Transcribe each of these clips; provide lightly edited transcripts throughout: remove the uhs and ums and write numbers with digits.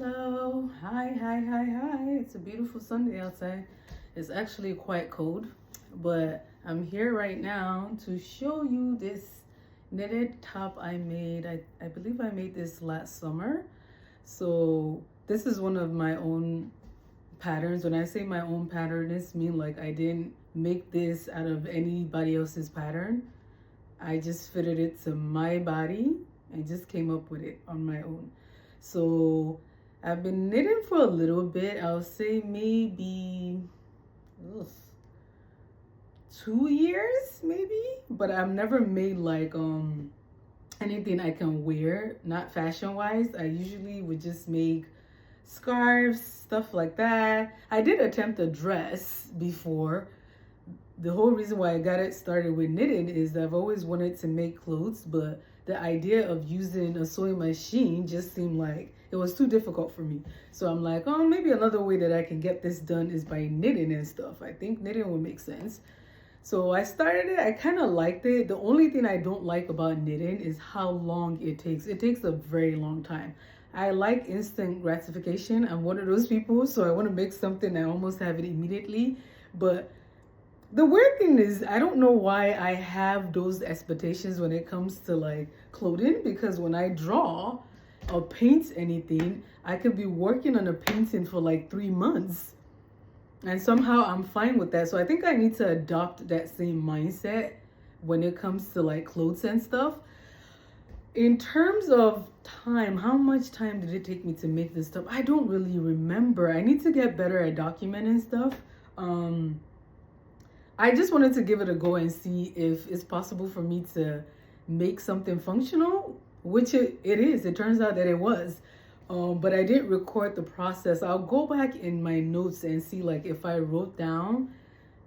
Hello. Hi. It's a beautiful Sunday outside. It's actually quite cold, but I'm here right now to show you this knitted top I made. I believe I made this last summer. So this is one of my own patterns. When I say my own pattern, this means like I didn't make this out of anybody else's pattern. I just fitted it to my body and just came up with it on my own. So I've been knitting for a little bit. I'll say maybe ugh, 2 years, maybe. But I've never made like anything I can wear, not fashion wise. I usually would just make scarves, stuff like that. I did attempt a dress before. The whole reason why I got it started with knitting is I've always wanted to make clothes, but the idea of using a sewing machine just seemed like it was too difficult for me. So I'm like, oh, maybe another way that I can get this done is by knitting and stuff. I think knitting would make sense. So I started it. I kind of liked it. The only thing I don't like about knitting is how long it takes. It takes a very long time. I like instant gratification. I'm one of those people, so I want to make something, I almost have it immediately. But the weird thing is, I don't know why I have those expectations when it comes to like clothing, because when I draw or paint anything, I could be working on a painting for like 3 months and somehow I'm fine with that. So I think I need to adopt that same mindset when it comes to like clothes and stuff. In terms of time, how much time did it take me to make this stuff? I don't really remember. I need to get better at documenting stuff. I just wanted to give it a go and see if it's possible for me to make something functional, which it is. It turns out that it was. But I didn't record the process. I'll go back in my notes and see like if I wrote down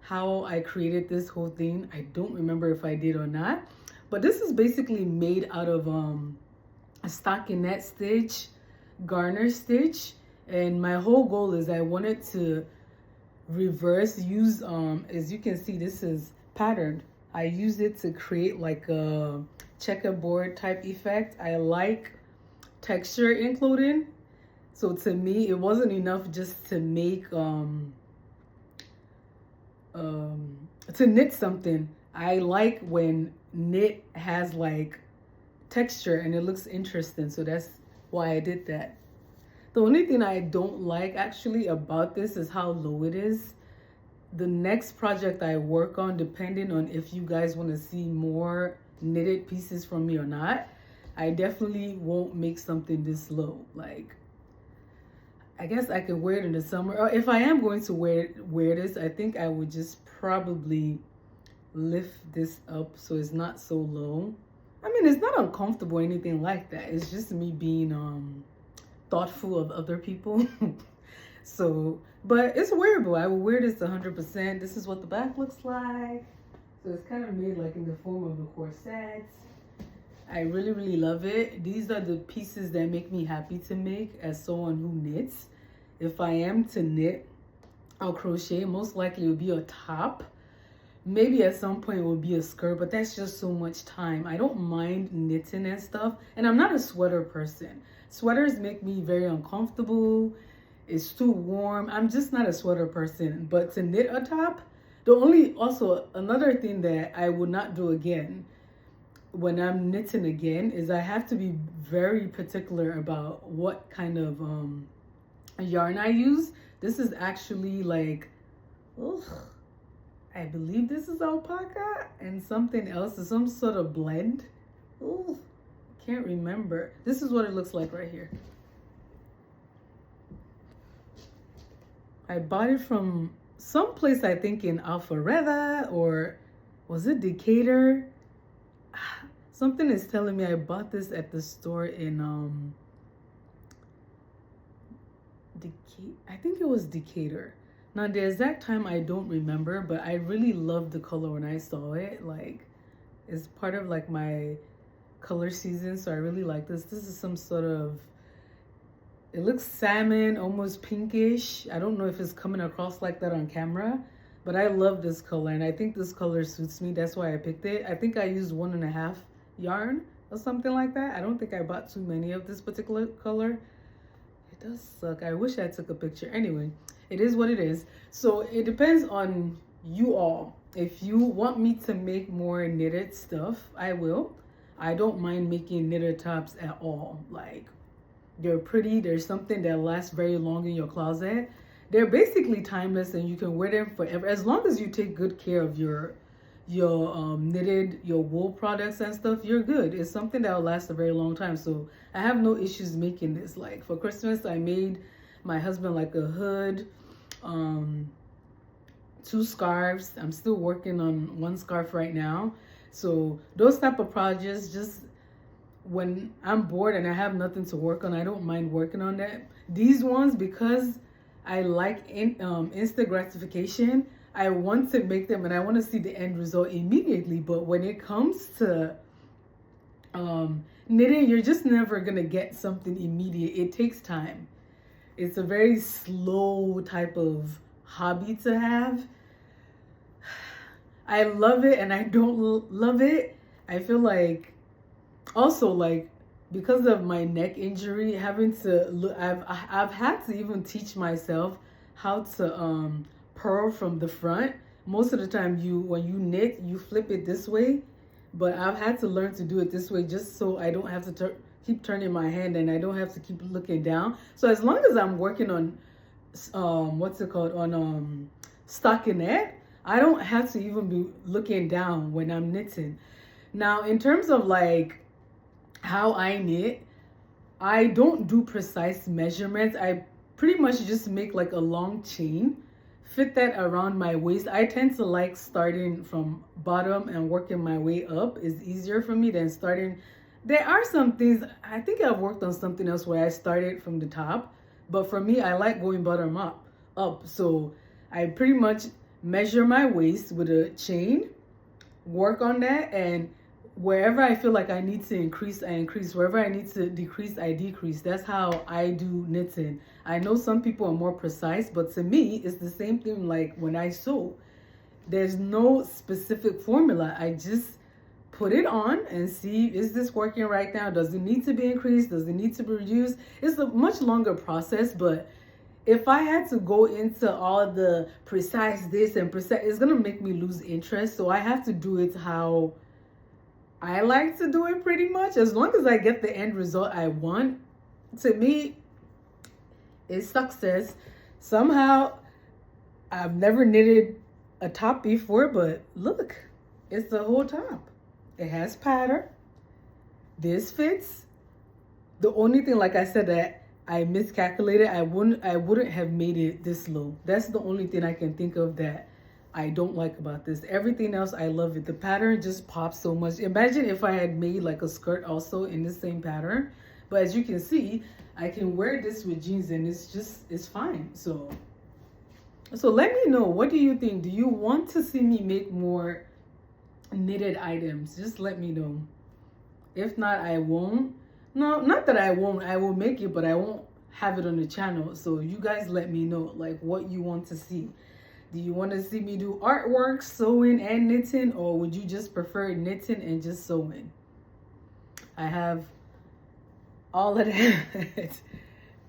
how I created this whole thing. I don't remember if I did or not. But this is basically made out of a stockinette stitch, garner stitch. And my whole goal is I wanted to reverse use as you can see, this is patterned. I use it to create like a checkerboard type effect. I like texture in clothing, so to me it wasn't enough just to make to knit something. I like when knit has like texture and it looks interesting, so that's why I did that. The only thing I don't like actually about this is how low it is. The next project I work on, depending on if you guys want to see more knitted pieces from me or not, I definitely won't make something this low. Like, I guess I could wear it in the summer. Or if I am going to wear this, I think I would just probably lift this up so it's not so low. I mean, it's not uncomfortable or anything like that. It's just me being thoughtful of other people. So, but it's wearable. I will wear this 100%. This is what the back looks like. So it's kind of made like in the form of a corset. I really love it. These are the pieces that make me happy to make as someone who knits. If I am to knit, I'll crochet. Most likely it will be a top. Maybe at some point it will be a skirt, but that's just so much time. I don't mind knitting and stuff. And I'm not a sweater person. Sweaters make me very uncomfortable. It's too warm. I'm just not a sweater person. But to knit a top, also another thing that I would not do again when I'm knitting again is I have to be very particular about what kind of yarn I use. This is actually like, I believe this is alpaca and something else is some sort of blend. Can't remember. This is what it looks like right here. I bought it from someplace, I think in Alpharetta, or was it Decatur? Something is telling me I bought this at the store in I think it was Decatur. Now the exact time I don't remember, but I really loved the color when I saw it. Like, it's part of like my color season, so I really like this. This is some sort of, it looks salmon, almost pinkish. I don't know if it's coming across like that on camera, but I love this color and I think this color suits me. That's why I picked it. I think I used 1.5 yarn or something like that. I don't think I bought too many of this particular color. It does suck. I wish I took a picture. Anyway, it is what it is. So it depends on you all. If you want me to make more knitted stuff, I will. I don't mind making knitted tops at all. Like, they're pretty. There's something that lasts very long in your closet. They're basically timeless and you can wear them forever as long as you take good care of your knitted, your wool products and stuff. You're good. It's something that will last a very long time. So I have no issues making this. Like for Christmas, I made my husband like a hood, 2 scarves. I'm still working on 1 scarf right now. So those type of projects, just when I'm bored and I have nothing to work on, I don't mind working on that. These ones, because I like instant gratification, I want to make them and I want to see the end result immediately. But when it comes to knitting, you're just never gonna get something immediate. It takes time. It's a very slow type of hobby to have. I love it and I don't love it. I feel like also, like, because of my neck injury, having to look, I've had to even teach myself how to purl from the front. Most of the time, when you knit, you flip it this way, but I've had to learn to do it this way just so I don't have to keep turning my hand and I don't have to keep looking down. So as long as I'm working on what's it called, on stockinette, I don't have to even be looking down when I'm knitting. Now, in terms of like how I knit, I don't do precise measurements. I pretty much just make like a long chain, fit that around my waist. I tend to like starting from bottom and working my way up is easier for me than starting. There are some things, I think I've worked on something else where I started from the top, but for me, I like going bottom up. So I pretty much measure my waist with a chain, work on that, and wherever I feel like I need to increase, I increase. Wherever I need to decrease, I decrease. That's how I do knitting. I know some people are more precise, but to me, it's the same thing like when I sew. There's no specific formula. I just put it on and see, is this working right now? Does it need to be increased? Does it need to be reduced? It's a much longer process, but if I had to go into all the precise this and precise, it's going to make me lose interest. So I have to do it how I like to do it pretty much. As long as I get the end result I want, to me, it's success. Somehow, I've never knitted a top before, but look, it's the whole top. It has pattern. This fits. The only thing, like I said, that I miscalculated, I wouldn't have made it this low. That's the only thing I can think of that I don't like about this. Everything else, I love it. The pattern just pops so much. Imagine if I had made like a skirt also in the same pattern. But as you can see, I can wear this with jeans and it's fine. So let me know, what do you think? Do you want to see me make more knitted items? Just let me know. If not, I won't. No, not that I won't. I will make it, but I won't have it on the channel. So you guys let me know like what you want to see. Do you want to see me do artwork, sewing, and knitting, or would you just prefer knitting and just sewing? I have all of that.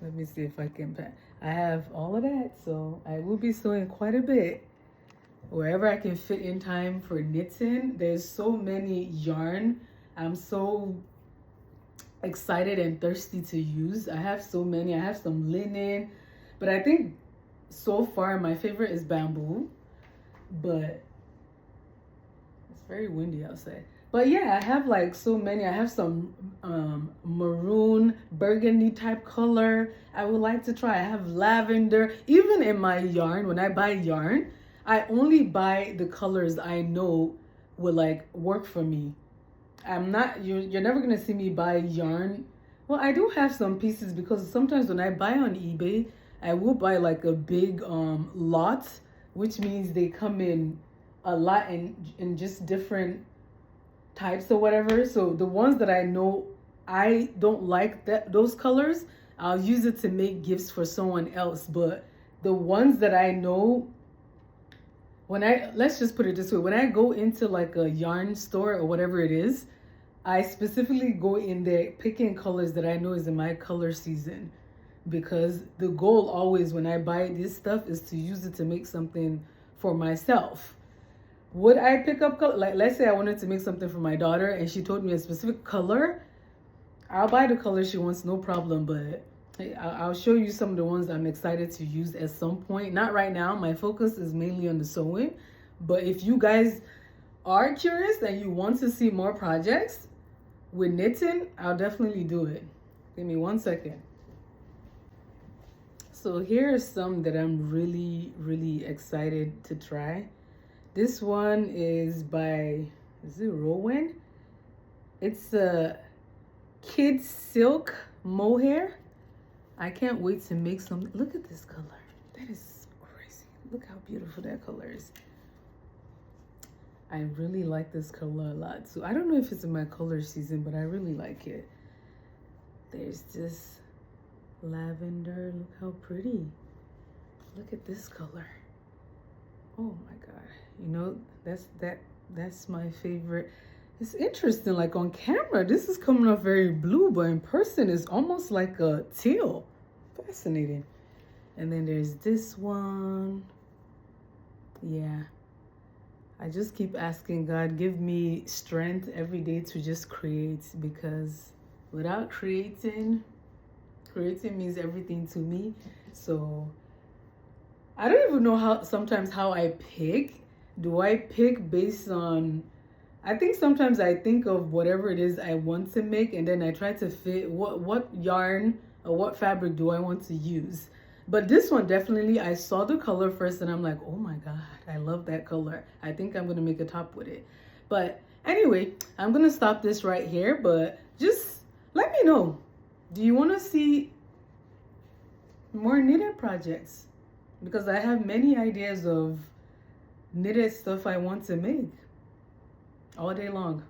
Let me see if I can. I have all of that, so I will be sewing quite a bit. Wherever I can fit in time for knitting. There's so many yarn. I'm so excited and thirsty to use. I have so many. I have some linen, but I think so far my favorite is bamboo, but it's very windy outside. But yeah, I have like so many. I have some maroon burgundy type color I would like to try. I have lavender. Even in my yarn, when I buy yarn, I only buy the colors I know will like work for me. I'm not, you're never gonna see me buy yarn. Well, I do have some pieces because sometimes when I buy on eBay, I will buy like a big lot, which means they come in a lot in just different types or whatever. So the ones that I know I don't like those colors, I'll use it to make gifts for someone else. But the ones that I know, let's just put it this way, when I go into like a yarn store or whatever it is, I specifically go in there picking colors that I know is in my color season. because the goal always when I buy this stuff is to use it to make something for myself. Would I pick up color? Like, let's say I wanted to make something for my daughter and she told me a specific color, I'll buy the color she wants, no problem. But I'll show you some of the ones I'm excited to use at some point. Not right now. My focus is mainly on the sewing. But if you guys are curious and you want to see more projects with knitting, I'll definitely do it. Give me 1 second. So here are some that I'm really excited to try. This one is by, is it Rowan? It's a kid silk mohair. I can't wait to make some. Look at this color. That is crazy. Look how beautiful that color is. I really like this color a lot. So I don't know if it's in my color season, but I really like it. There's this lavender. Look how pretty. Look at this color. Oh my God. You know, that's my favorite. It's interesting, like on camera, this is coming off very blue, but in person it's almost like a teal. Fascinating. And then there's this one. Yeah. I just keep asking God, give me strength every day to just create, because without creating means everything to me. So I don't even know how I pick. Do I pick based on, I think sometimes I think of whatever it is I want to make, and then I try to fit what yarn or what fabric do I want to use. But this one, definitely, I saw the color first and I'm like, oh my God, I love that color. I think I'm gonna make a top with it. But anyway, I'm gonna stop this right here, but just let me know. Do you wanna see more knitted projects? Because I have many ideas of knitted stuff I want to make all day long.